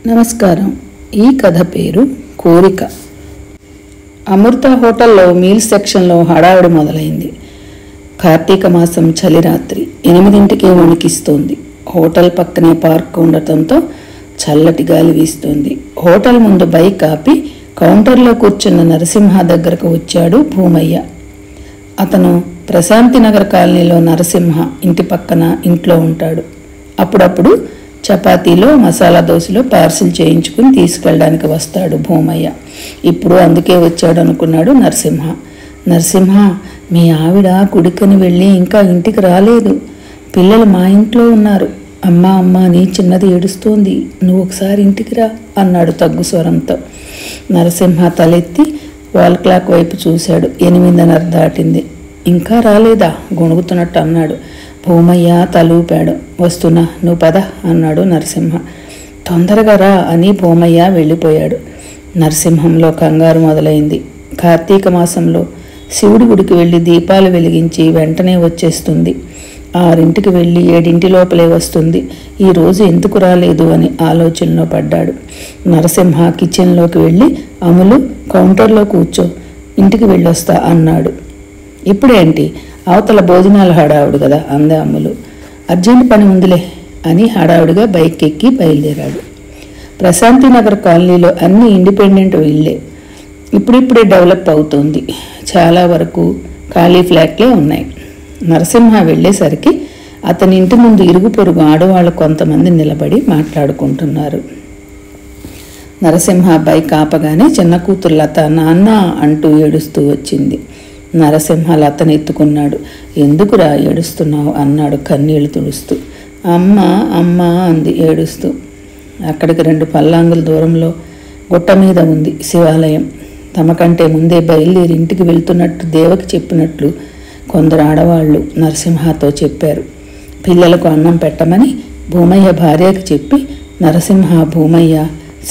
నమస్కారం. ఈ కథ పేరు కోరిక. అమృత హోటల్లో మీల్స్ సెక్షన్లో హడావుడి మొదలైంది. కార్తీక మాసం చలిరాత్రి 8ంటికే వణికిస్తోంది. హోటల్ పక్కనే పార్క్ ఉండటంతో చల్లటి గాలి వీస్తోంది. హోటల్ ముందు బైక్ ఆపి కౌంటర్లో కూర్చున్న నరసింహ దగ్గరకు వచ్చాడు భూమయ్య. అతను ప్రశాంతినగర్ కాలనీలో నరసింహ ఇంటి పక్కన ఇంట్లో ఉంటాడు. అప్పుడప్పుడు చపాతీలో మసాలా దోశలో పార్సిల్ చేయించుకుని తీసుకెళ్ళడానికి వస్తాడు భూమయ్య. ఇప్పుడు అందుకే వచ్చాడు అనుకున్నాడు నరసింహ. నరసింహ, మీ ఆవిడ గుడికని వెళ్ళి ఇంకా ఇంటికి రాలేదు. పిల్లలు మా ఇంట్లో ఉన్నారు. అమ్మా అమ్మ అని చిన్నది ఏడుస్తోంది. నువ్వు ఒకసారి ఇంటికి రా అన్నాడు తగ్గు స్వరంతో. నరసింహ తలెత్తి వాల్ క్లాక్ వైపు చూశాడు. 8:30 దాటింది. ఇంకా రాలేదా గొణుగుతున్నట్టు అన్నాడు. భూమయ్య తలూపాడు. వస్తున్నా, నువ్వు పద అన్నాడు నరసింహ. తొందరగా రా అని భూమయ్య వెళ్ళిపోయాడు. నరసింహంలో కంగారు మొదలైంది. కార్తీక మాసంలో శివుడి గుడికి వెళ్ళి దీపాలు వెలిగించి వెంటనే వచ్చేస్తుంది. 6ంటికి వెళ్ళి 7 లోపలే వస్తుంది. ఈరోజు ఎందుకు రాలేదు అని ఆలోచనలో పడ్డాడు. నరసింహ కిచెన్లోకి వెళ్ళి, అమలు కౌంటర్లో కూర్చో, ఇంటికి వెళ్ళొస్తా అన్నాడు. ఇప్పుడేంటి, అవతల భోజనాలు హడావుడు కదా అందే అమ్ములు. అర్జెంట్ పని ఉందిలే అని హడావుడిగా బైక్ ఎక్కి బయలుదేరాడు. ప్రశాంతినగర్ కాలనీలో అన్ని ఇండిపెండెంట్ ఇళ్ళే. ఇప్పుడిప్పుడే డెవలప్ అవుతోంది. చాలా వరకు ఖాళీ ఫ్లాట్లే ఉన్నాయి. నరసింహ వెళ్ళేసరికి అతని ఇంటి ముందు ఇరుగు పొరుగు ఆడవాళ్ళు కొంతమంది నిలబడి మాట్లాడుకుంటున్నారు. నరసింహ బైక్ ఆపగానే చిన్న కూతురు లత నాన్న అంటూ ఏడుస్తూ వచ్చింది. నరసింహ లతను ఎత్తుకున్నాడు. ఎందుకురా ఏడుస్తున్నావు అన్నాడు కన్నీళ్లు తుడుస్తూ. అమ్మ అమ్మ అంది ఏడుస్తూ. అక్కడికి 2 పల్లాంగుల దూరంలో గుట్ట మీద ఉంది శివాలయం. తమకంటే ముందే బయలుదేరి ఇంటికి వెళ్తున్నట్టు దేవకి చెప్పినట్లు కొందరు ఆడవాళ్లు నరసింహతో చెప్పారు. పిల్లలకు అన్నం పెట్టమని భూమయ్య భార్యకి చెప్పి నరసింహ భూమయ్య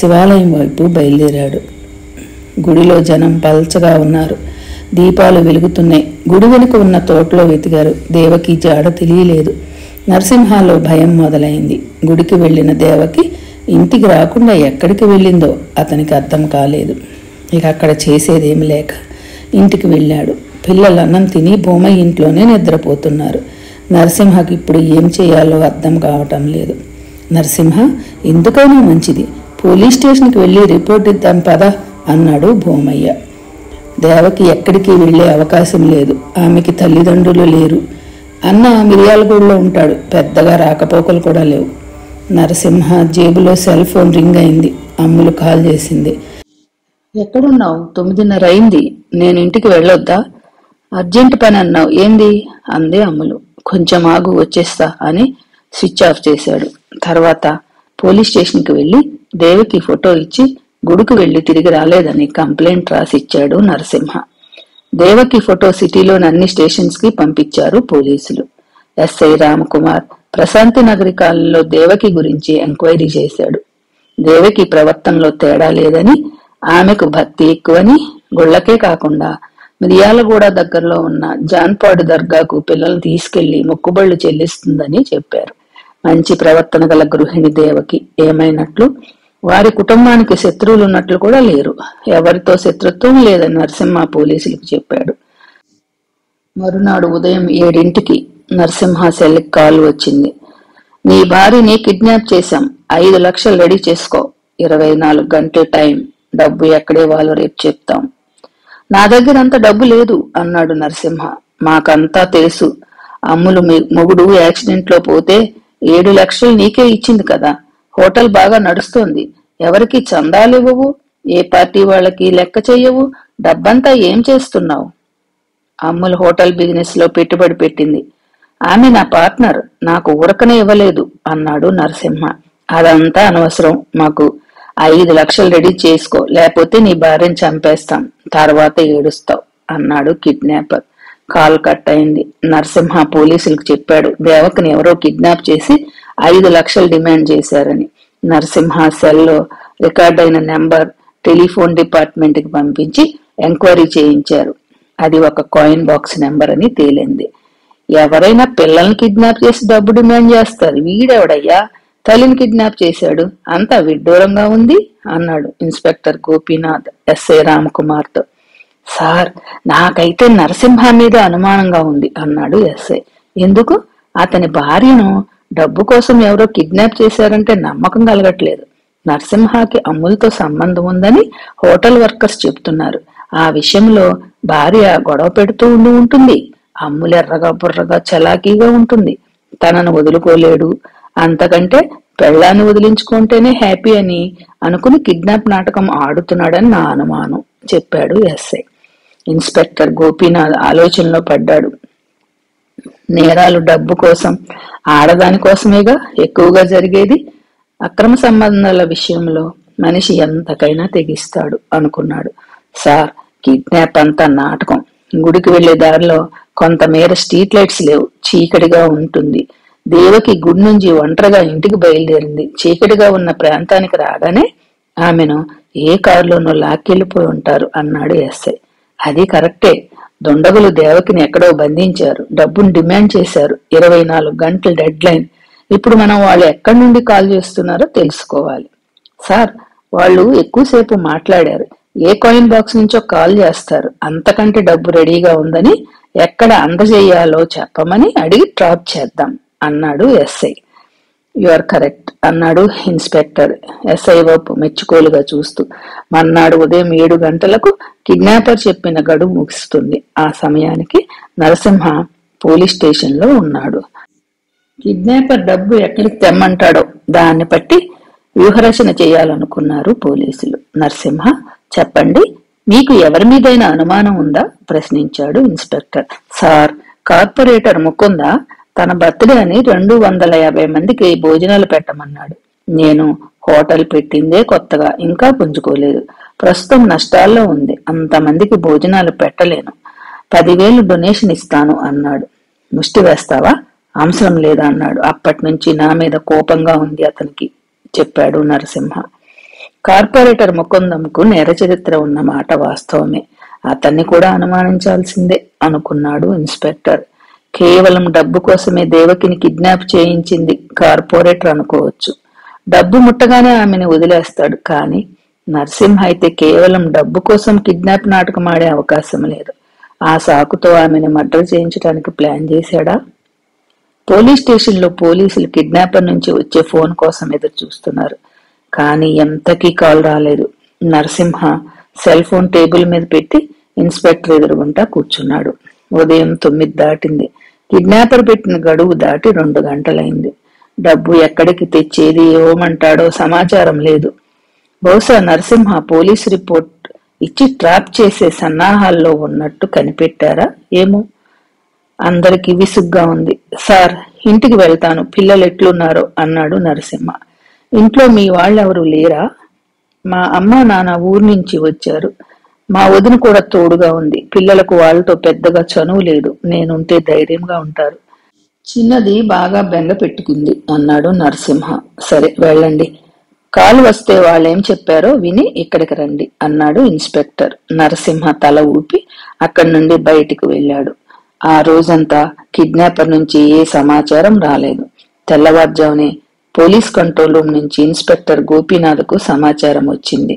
శివాలయం వైపు బయలుదేరాడు. గుడిలో జనం పల్చగా ఉన్నారు. దీపాలు వెలుగుతున్నాయి. గుడి వెనుక ఉన్న తోటలో వెతికారు. దేవకి జాడ తెలియలేదు. నరసింహలో భయం మొదలైంది. గుడికి వెళ్ళిన దేవకి ఇంటికి రాకుండా ఎక్కడికి వెళ్ళిందో అతనికి అర్థం కాలేదు. ఇక అక్కడ చేసేదేమి లేక ఇంటికి వెళ్ళాడు. పిల్లలు అన్నం తిని భూమయ్య ఇంట్లోనే నిద్రపోతున్నారు. నరసింహకి ఇప్పుడు ఏం చేయాలో అర్థం కావటం లేదు. నరసింహ, ఎందుకైనా మంచిది పోలీస్ స్టేషన్కి వెళ్ళి రిపోర్ట్ ఇద్దాం పదా అన్నాడు భూమయ్య. దేవకి ఎక్కడికి వెళ్ళే అవకాశం లేదు. ఆమెకి తల్లిదండ్రులు లేరు. అన్న మిర్యాలగూడలో ఉంటాడు. పెద్దగా రాకపోకలు కూడా లేవు. నరసింహ జేబులో సెల్ ఫోన్ రింగ్ అయింది. అమ్ములు కాల్ చేసింది. ఎక్కడున్నావు? 9:30 అయింది. నేను ఇంటికి వెళ్ళొద్దా? అర్జెంట్ పని అన్నావు, ఏంది అంది అమ్ములు. కొంచెం ఆగు, వచ్చేస్తా అని స్విచ్ ఆఫ్ చేశాడు. తర్వాత పోలీస్ స్టేషన్కి వెళ్ళి దేవకి ఫోటో ఇచ్చి గుడికి వెళ్లి తిరిగి రాలేదని కంప్లైంట్ రాసిచ్చాడు నరసింహ. దేవకి ఫోటో సిటీలోని అన్ని స్టేషన్స్ కి పంపించారు పోలీసులు. ఎస్ఐ రామకుమార్ ప్రశాంతి నగరి కాలంలో దేవకి గురించి ఎంక్వైరీ చేశాడు. దేవకి ప్రవర్తనలో తేడా లేదని, ఆమెకు భక్తి ఎక్కువని, గుళ్లకే కాకుండా మిర్యాలగూడ దగ్గరలో ఉన్న జాన్పాడు దర్గాకు పిల్లలు తీసుకెళ్లి మొక్కుబళ్లు చెల్లిస్తుందని చెప్పారు. మంచి ప్రవర్తన గల గృహిణి దేవకి. ఏమైనట్లు వారి కుటుంబానికి శత్రువులు ఉన్నట్లు కూడా లేరు. ఎవరితో శత్రుత్వం లేదని నరసింహ పోలీసులకు చెప్పాడు. మరునాడు ఉదయం 7ంటికి నరసింహ సెల్కి కాల్ వచ్చింది. నీ భార్యని కిడ్నాప్ చేశాం. 5 లక్షలు రెడీ చేసుకో. 24 గంటల టైం. డబ్బు ఎక్కడే వాళ్ళు రేపు చెప్తాం. నా దగ్గర అంత డబ్బు లేదు అన్నాడు నరసింహ. మాకంతా తెలుసు. అమ్ములు మొగుడు యాక్సిడెంట్ లో పోతే 7 లక్షలు నీకే ఇచ్చింది కదా. హోటల్ బాగా నడుస్తోంది. ఎవరికి చందాలు ఇవ్వవు, ఏ పార్టీ వాళ్ళకి లెక్క చెయ్యవు. డబ్బంతా ఏం చేస్తున్నావు? అమ్ములు హోటల్ బిజినెస్ లో పెట్టుబడి పెట్టింది. ఆమె నా పార్ట్నర్. నాకు ఊరకనే ఇవ్వలేదు అన్నాడు నరసింహ. అదంతా అనవసరం. మాకు 5 లక్షలు రెడీ చేసుకో, లేకపోతే నీ భార్యను చంపేస్తాం. తర్వాత ఏడుస్తావు అన్నాడు కిడ్నాపర్. కాల్ కట్ అయింది. నరసింహ పోలీసులకు చెప్పాడు దేవకిని ఎవరో కిడ్నాప్ చేసి 5 లక్షలు డిమాండ్ చేశారని. నరసింహ సెల్లో రికార్డ్ అయిన నెంబర్ టెలిఫోన్ డిపార్ట్మెంట్ కి పంపించి ఎంక్వైరీ చేయించారు. అది ఒక కాయిన్ బాక్స్ నెంబర్ అని తేలింది. ఎవరైనా పిల్లల్ని కిడ్నాప్ చేసి డబ్బు డిమాండ్ చేస్తారు. వీడెవడయ్యా తల్లిని కిడ్నాప్ చేశాడు, అంతా విడ్డూరంగా ఉంది అన్నాడు ఇన్స్పెక్టర్ గోపీనాథ్ ఎస్ఐ రామకుమార్తో. సార్, నాకైతే నరసింహ మీద అనుమానంగా ఉంది అన్నాడు ఎస్ఐ. ఎందుకు? అతని భార్యను డబ్బు కోసం ఎవరో కిడ్నాప్ చేశారంటే నమ్మకం కలగట్లేదు. నరసింహకి అమ్ములతో సంబంధం ఉందని హోటల్ వర్కర్స్ చెప్తున్నారు. ఆ విషయంలో భార్య గొడవ పెడుతూ ఉంటుంది. అమ్ములు ఎర్రగా బుర్రగా చలాకీగా ఉంటుంది. తనను వదులుకోలేడు. అంతకంటే పెళ్ళాన్ని వదిలించుకుంటేనే హ్యాపీ అని అనుకుని కిడ్నాప్ నాటకం ఆడుతున్నాడని నా అనుమానం చెప్పాడు ఎస్ఐ. ఇన్స్పెక్టర్ గోపీనాథ్ ఆలోచనలో పడ్డాడు. నేరాలు డబ్బు కోసం, ఆడదాని కోసమేగా ఎక్కువగా జరిగేది. అక్రమ సంబంధాల విషయంలో మనిషి ఎంతకైనా తెగిస్తాడు అనుకున్నాడు. సార్, కిడ్నాప్ అంతా నాటకం. గుడికి వెళ్లే దారిలో కొంతమేర స్ట్రీట్ లైట్స్ లేవు, చీకటిగా ఉంటుంది. దేవకి గుడి నుంచి ఒంటరిగా ఇంటికి బయలుదేరింది. చీకటిగా ఉన్న ప్రాంతానికి రాగానే ఆమెను ఏ కారులోనూ లాక్కెళ్లిపోయి ఉంటారు అన్నాడు ఎస్ఐ. అది కరెక్టే. దొండగులు దేవకిని ఎక్కడో బంధించారు, డబ్బును డిమాండ్ చేశారు. 24 గంటల డెడ్ లైన్. ఇప్పుడు మనం వాళ్ళు ఎక్కడి నుండి కాల్ చేస్తున్నారో తెలుసుకోవాలి. సార్, వాళ్ళు ఎక్కువసేపు మాట్లాడారు. ఏ కాయిన్ బాక్స్ నుంచో కాల్ చేస్తారు. అంతకంటే డబ్బు రెడీగా ఉందని, ఎక్కడ అందజేయాలో చెప్పమని అడిగి ట్రాప్ చేద్దాం అన్నాడు ఎస్ఐ. యు ఆర్ కరెక్ట్ అన్నాడు ఇన్స్పెక్టర్ ఎస్ఐ వైపు మెచ్చుకోలుగా చూస్తూ. మర్నాడు ఉదయం 7 గంటలకు కిడ్నాపర్ చెప్పిన గడువు ముగుస్తుంది. ఆ సమయానికి నరసింహ పోలీస్ స్టేషన్ లో ఉన్నాడు. కిడ్నాపర్ డబ్బు ఎక్కడికి తెమ్మంటాడో దాన్ని బట్టి వ్యూహరచన చేయాలనుకున్నారు పోలీసులు. నరసింహ, చెప్పండి, మీకు ఎవరి మీదైనా అనుమానం ఉందా? ప్రశ్నించాడు ఇన్స్పెక్టర్. సార్, కార్పొరేటర్ ముకుంద తన బర్త్డే అని 250 మందికి భోజనాలు పెట్టమన్నాడు. నేను హోటల్ పెట్టిందే కొత్తగా, ఇంకా పుంజుకోలేదు. ప్రస్తుతం నష్టాల్లో ఉంది. అంతమందికి భోజనాలు పెట్టలేను. 10,000 డొనేషన్ ఇస్తాను అన్నాడు. ముష్టి వేస్తావా? అవసరం లేదా అన్నాడు. అప్పటి నుంచి నా మీద కోపంగా ఉంది అతనికి చెప్పాడు నరసింహ. కార్పొరేటర్ ముకుందంకు నేర చరిత్ర ఉన్న మాట వాస్తవమే. అతన్ని కూడా అనుమానించాల్సిందే అనుకున్నాడు ఇన్స్పెక్టర్. కేవలం డబ్బు కోసమే దేవకిని కిడ్నాప్ చేయించింది కార్పొరేటర్ అనుకోవచ్చు. డబ్బు ముట్టగానే ఆమెను వదిలేస్తాడు. కానీ నరసింహ అయితే కేవలం డబ్బు కోసం కిడ్నాప్ నాటకం ఆడే అవకాశం లేదు. ఆ సాకుతో ఆమెను మర్డర్ చేయించడానికి ప్లాన్ చేశాడా? పోలీస్ స్టేషన్ లో పోలీసులు కిడ్నాపర్ నుంచి వచ్చే ఫోన్ కోసం ఎదురు చూస్తున్నారు. కానీ ఎంతకీ కాల్ రాలేదు. నరసింహ సెల్ ఫోన్ టేబుల్ మీద పెట్టి ఇన్స్పెక్టర్ ఎదురుగుంటా కూర్చున్నాడు. ఉదయం 9 దాటింది. కిడ్నాపర్ పెట్టిన గడువు దాటి 2 గంటలైంది. డబ్బు ఎక్కడికి తెచ్చేది, ఏమంటాడో సమాచారం లేదు. బహుశా నరసింహ పోలీస్ రిపోర్ట్ ఇచ్చి ట్రాప్ చేసే సన్నాహాల్లో ఉన్నట్టు కనిపెట్టారా ఏమో. అందరికి విసుగ్గా ఉంది. సార్, ఇంటికి వెళ్తాను, పిల్లలు ఎట్లున్నారో అన్నాడు నరసింహ. ఇంట్లో మీ వాళ్ళెవరూ లేరా? మా అమ్మ నాన్న ఊరు నుంచి వచ్చారు. మా వదిన కూడా తోడుగా ఉంది. పిల్లలకు వాళ్ళతో పెద్దగా చనువు లేదు. నేనుంటే ధైర్యంగా ఉంటారు. చిన్నది బాగా బెంగ పెట్టుకుంది అన్నాడు నరసింహ. సరే, వెళ్ళండి. కాలు వస్తే వాళ్ళేం చెప్పారో విని ఇక్కడికి రండి అన్నాడు ఇన్స్పెక్టర్. నరసింహ తల ఊపి అక్కడి నుండి బయటికి వెళ్ళాడు. ఆ రోజంతా కిడ్నాపర్ నుంచి ఏ సమాచారం రాలేదు. తెల్లవారుజామునే పోలీస్ కంట్రోల్ రూమ్ నుంచి ఇన్స్పెక్టర్ గోపీనాథ్కు సమాచారం వచ్చింది.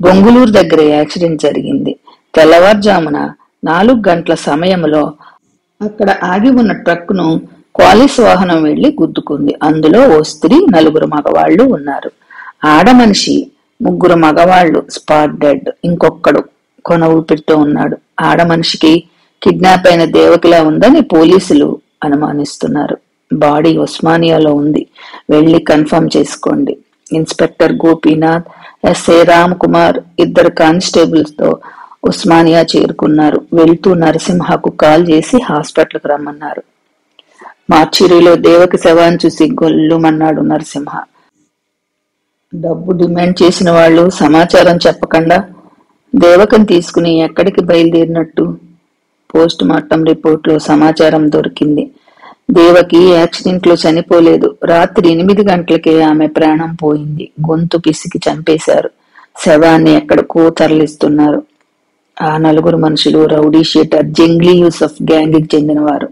బొంగుళూరు దగ్గర యాక్సిడెంట్ జరిగింది. తెల్లవారుజామున 4 గంటల సమయంలో అక్కడ ఆగి ఉన్న ట్రక్కును క్వాలిస్ వాహనం వెళ్లి గుద్దుకుంది. అందులో ఓ స్త్రీ, 4 మగవాళ్లు ఉన్నారు. ఆడమనిషి, 3 మగవాళ్లు స్పాట్ డెడ్. ఇంకొక్కడు కొన ఊపిరితో ఉన్నాడు. ఆడమనిషికి కిడ్నాప్ అయిన దేవకిలా ఉందని పోలీసులు అనుమానిస్తున్నారు. బాడీ ఉస్మానియాలో ఉంది. వెళ్లి కన్ఫర్మ్ చేసుకోండి. Inspector Gopinath, SI Ram Kumar 2 constables తో ఉస్మానియా చేరుకున్నారు. వెళ్తూ నరసింహకు కాల్ చేసి హాస్పిటల్కు రమ్మన్నారు. మార్చిరీలో దేవకి శవాన్ని చూసి గొల్లుమన్నాడు నరసింహ. డబ్బు డిమాండ్ చేసిన వాళ్ళు సమాచారం చెప్పకుండా దేవకని తీసుకుని ఎక్కడికి బయలుదేరినట్టు? పోస్ట్ మార్టం రిపోర్ట్ లో సమాచారం దొరికింది. దేవకి యాక్సిడెంట్ లో చనిపోలేదు. రాత్రి 8 గంటలకే ఆమె ప్రాణం పోయింది. గొంతు పిసికి చంపేశారు. శవాన్ని ఎక్కడికో తరలిస్తున్నారు. ఆ 4 మనుషులు rowdy sheeter Jungli Yusuf gang కి చెందినవారు.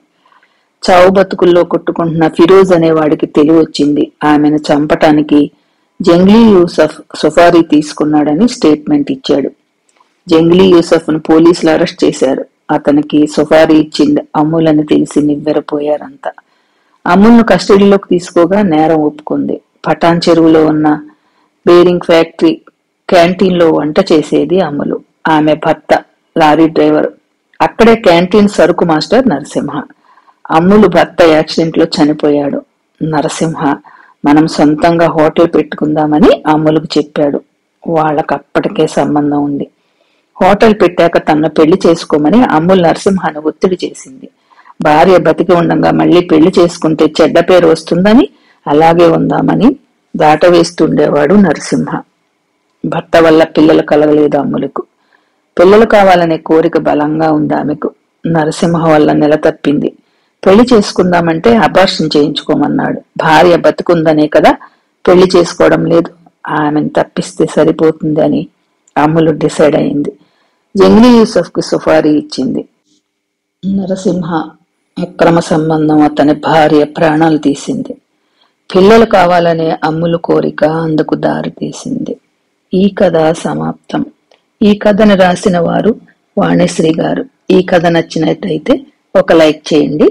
చావు బతుకుల్లో కొట్టుకుంటున్న ఫిరోజ్ అనేవాడికి తెలివొచ్చింది. ఆమెను చంపటానికి జంగ్లీ యూసఫ్ సుఫారీ తీసుకున్నాడని స్టేట్మెంట్ ఇచ్చాడు. జంగ్లీ యూసఫ్ ను పోలీసులు అరెస్ట్ చేశారు. అతనికి సుఫారీ ఇచ్చింది అమ్ములని తెలిసి నివ్వెరపోయారంతా. అమ్ముల్ను కస్టడీలోకి తీసుకోగా నేరం ఒప్పుకుంది. పటాన్ చెరువులో ఉన్న బేరింగ్ ఫ్యాక్టరీ క్యాంటీన్ లో వంట చేసేది అమ్ములు. ఆమె భర్త లారీ డ్రైవర్. అక్కడే క్యాంటీన్ సరుకు మాస్టర్ నరసింహ. అమ్ములు భర్త యాక్సిడెంట్ లో చనిపోయాడు. నరసింహ మనం సొంతంగా హోటల్ పెట్టుకుందామని అమ్ములకు చెప్పాడు. వాళ్ళకు అప్పటికే సంబంధం ఉంది. హోటల్ పెట్టాక తనను పెళ్లి చేసుకోమని అమ్ములు నరసింహను ఒత్తిడి చేసింది. భార్య బతికి ఉండగా మళ్లీ పెళ్లి చేసుకుంటే చెడ్డ పేరు వస్తుందని అలాగే ఉందామని దాటవేస్తుండేవాడు నరసింహ. భర్త వల్ల పిల్లలు కలగలేదు అమ్ములకు. పిల్లలు కావాలనే కోరిక బలంగా ఉంది ఆమెకు. నరసింహ వల్ల నెల తప్పింది. పెళ్లి చేసుకుందామంటే అబార్షన్ చేయించుకోమన్నాడు. భార్య బతుకుందనే కదా పెళ్లి చేసుకోవడం లేదు, ఆమెను తప్పిస్తే సరిపోతుంది అని అమ్ములు డిసైడ్ అయింది. జంగ్లీ యూసఫ్ కు సుఫారీ ఇచ్చింది. నరసింహ అక్రమ సంబంధం అతని భార్య ప్రాణాలు తీసింది. పిల్లలు కావాలనే అమ్ములు కోరిక అందుకు దారి తీసింది. ఈ కథ సమాప్తం. ఈ కథను రాసిన వారు వాణిశ్రీ గారు. ఈ కథ నచ్చినట్టయితే ఒక లైక్ చేయండి.